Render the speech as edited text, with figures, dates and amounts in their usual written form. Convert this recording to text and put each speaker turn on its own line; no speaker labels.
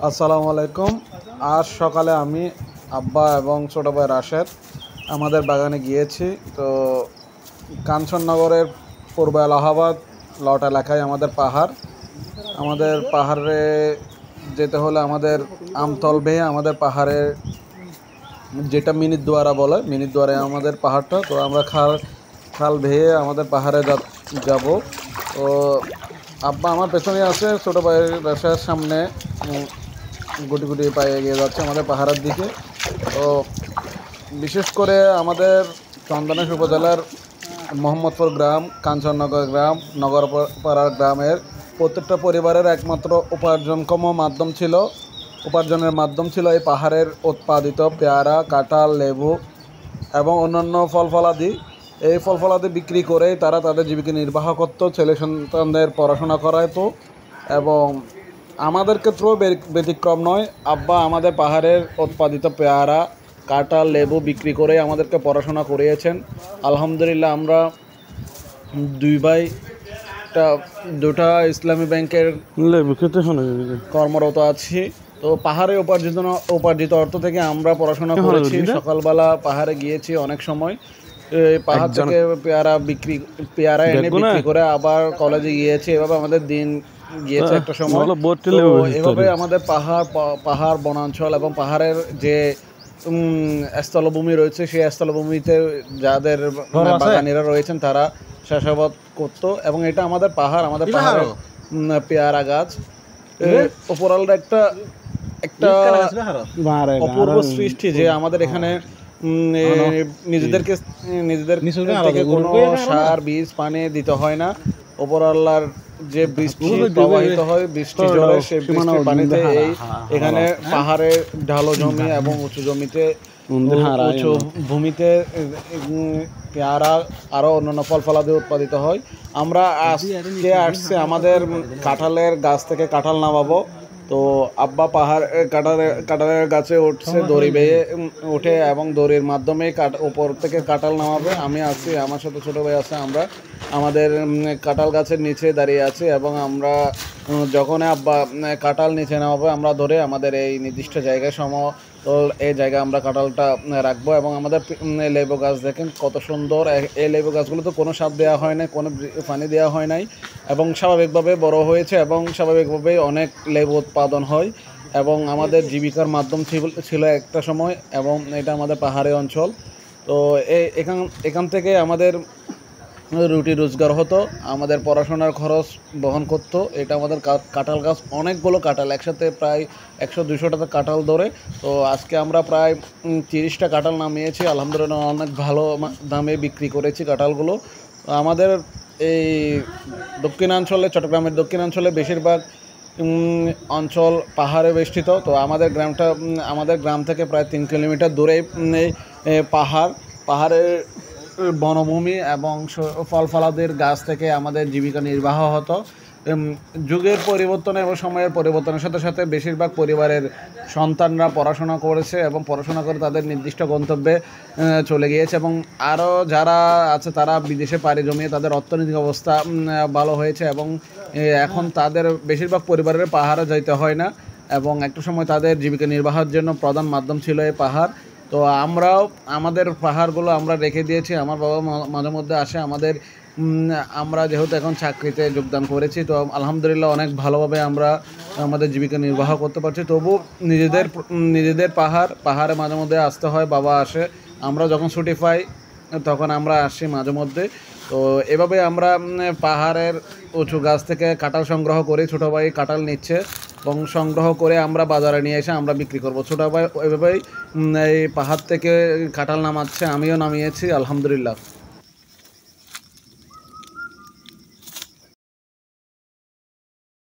আসসালামু আলাইকুম। আজ সকালে আমি, আব্বা এবং ছোটো ভাই রাশেদ আমাদের বাগানে গিয়েছি। তো কাঞ্চননগরের পূর্ব এলাহাবাদ লট এলাকায় আমাদের পাহাড়। আমাদের পাহাড়ে যেতে হলে আমাদের আমতল বেয়ে আমাদের পাহাড়ে, যেটা মিনিট দুয়ারা বলে, মিনিট দুয়ারে আমাদের পাহাড়টা। তো আমরা খাল খাল বেয়ে আমাদের পাহাড়ে যাব। তো আব্বা আমার পেছনে আছে, ছোটো ভাইয়ের রাশেদ সামনে গুটি গুটি পায়ে এগিয়ে যাচ্ছে আমাদের পাহাড়ের দিকে। তো বিশেষ করে আমাদের চন্দনেশ উপজেলার মোহাম্মদপুর গ্রাম, কাঞ্চননগর গ্রাম, নগরপাড়ার গ্রামের প্রত্যেকটা পরিবারের একমাত্র উপার্জনের মাধ্যম ছিল এই পাহাড়ের উৎপাদিত পেয়ারা, কাঁঠাল, লেবু এবং অন্যান্য ফলফলাদি। এই ফলফলাদি বিক্রি করেই তারা তাদের জীবিকা নির্বাহ করত, ছেলে সন্তানদের পড়াশোনা করাতো। এবং আমাদের ক্ষেত্রেও ব্যতিক্রম নয়। আব্বা আমাদের পাহাড়ের উৎপাদিত পেয়ারা, কাঁঠাল, লেবু বিক্রি করে আমাদেরকে পড়াশোনা করিয়েছেন। আলহামদুলিল্লাহ, আমরা দুই ভাই দুটা ইসলামী ব্যাংকের কর্মরত আছি। তো পাহাড়ে উপার্জিত অর্থ থেকে আমরা পড়াশোনা করেছি। সকালবেলা পাহাড়ে গিয়েছি অনেক সময়, পাহাড় থেকে পেয়ারা এনে বিক্রি করে আবার কলেজে গিয়েছি। এভাবে আমাদের দিন গিয়েছে একটা সময়। এভাবে আমাদের পাহাড় বনাঞ্চল এবং পাহাড়ের যে স্থলভূমি রয়েছে, সেই স্থলভূমিতে যাদের বাগানীরা রয়েছেন তারা চাষাবাদ করতো। এবং এটা আমাদের পাহাড় পেয়ারা গাছ। ওপরাল একটা অপূর্ব সৃষ্টি যে আমাদের এখানে নিজেদের থেকে কোনো সার, বীজ, পানি দিতে হয় না। ওপর আল্লাহর যে বৃষ্টি প্রবাহিত হয়, বৃষ্টি জলে, সেই বৃষ্টির পানিতে এখানে পাহাড়ে ঢালো জমি এবং উঁচু ভূমিতে পেয়ারা আরও অন্যান্য ফল ফলাদি উৎপাদিত হয়। আমরা আসছে আমাদের কাঁঠালের গাছ থেকে কাঁঠাল নামাবো। তো আব্বা কাঁঠালের গাছে উঠছে, দড়ি বেয়ে উঠে এবং দড়ির মাধ্যমে উপর থেকে কাঁঠাল নামাবে। আমি আছি, আমার সাথে ছোটো ভাই আছে। আমরা আমাদের কাঁঠাল গাছের নিচে দাঁড়িয়ে আছি এবং আমরা যখন আব্বা কাঁঠাল নিচে নামাবে, আমরা ধরে আমাদের এই নির্দিষ্ট জায়গায় এই জায়গায় আমরা কাঁঠালটা রাখবো। এবং আমাদের লেবু গাছ দেখেন কত সুন্দর। এই লেবু গাছগুলোতে কোনো সার দেওয়া হয় নাই, কোনো পানি দেওয়া হয় নাই এবং স্বাভাবিকভাবে বড় হয়েছে এবং স্বাভাবিকভাবে অনেক লেবু উৎপাদন হয় এবং আমাদের জীবিকার মাধ্যম ছিল একটা সময়। এবং এটা আমাদের পাহাড়ি অঞ্চল। তো এখান থেকে আমাদের রুটি রোজগার হতো, আমাদের পড়াশোনার খরচ বহন করতো। এটা আমাদের কাঁঠাল গাছ, অনেকগুলো কাঁঠাল একসাথে, প্রায় 100-200টা কাঁঠাল ধরে। তো আজকে আমরা প্রায় 30টা কাঁঠাল নামিয়েছি। আলহামদুলিল্লাহ, অনেক ভালো দামে বিক্রি করেছি কাঁঠালগুলো। আমাদের এই চট্টগ্রামের দক্ষিণাঞ্চলে বেশিরভাগ অঞ্চল পাহাড়ে বেষ্টিত। তো আমাদের গ্রাম থেকে প্রায় 3 কিলোমিটার দূরে পাহাড়ের বনভূমি এবং ফল ফলাদির গাছ থেকে আমাদের জীবিকা নির্বাহ হতো। যুগের পরিবর্তন এবং সময়ের পরিবর্তনের সাথে সাথে বেশিরভাগ পরিবারের সন্তানরা পড়াশোনা করেছে এবং পড়াশোনা করে তাদের নির্দিষ্ট গন্তব্যে চলে গিয়েছে। এবং আরও যারা আছে তারা বিদেশে পাড়ি জমিয়ে তাদের অর্থনৈতিক অবস্থা ভালো হয়েছে এবং এখন তাদের বেশিরভাগ পরিবারের পাহাড়ে যাইতে হয় না। এবং একটা সময় তাদের জীবিকা নির্বাহের জন্য প্রধান মাধ্যম ছিল এই পাহাড়। তো আমরাও আমাদের পাহাড়গুলো আমরা রেখে দিয়েছি। আমার বাবা মাঝে মধ্যে আসে আমরা যেহেতু এখন চাকরিতে যোগদান করেছি, তো আলহামদুলিল্লাহ অনেক ভালোভাবে আমরা আমাদের জীবিকা নির্বাহ করতে পারছি। তবু নিজেদের পাহাড়ে মাঝে মধ্যে আসতে হয়, বাবা আসে। আমরা যখন ছুটি পাই তখন আমরা আসি মাঝে মধ্যে। তো এভাবে আমরা পাহাড়ের উঁচু গাছ থেকে কাঁঠাল সংগ্রহ করি। ছোটো ভাই কাঁঠাল নিচ্ছে এবং সংগ্রহ করে আমরা বাজারে নিয়ে এসে আমরা বিক্রি করব। ছোটো ভাই এভাবেই এই পাহাড় থেকে কাঁঠাল নামাচ্ছে, আমিও নামিয়েছি, আলহামদুলিল্লাহ।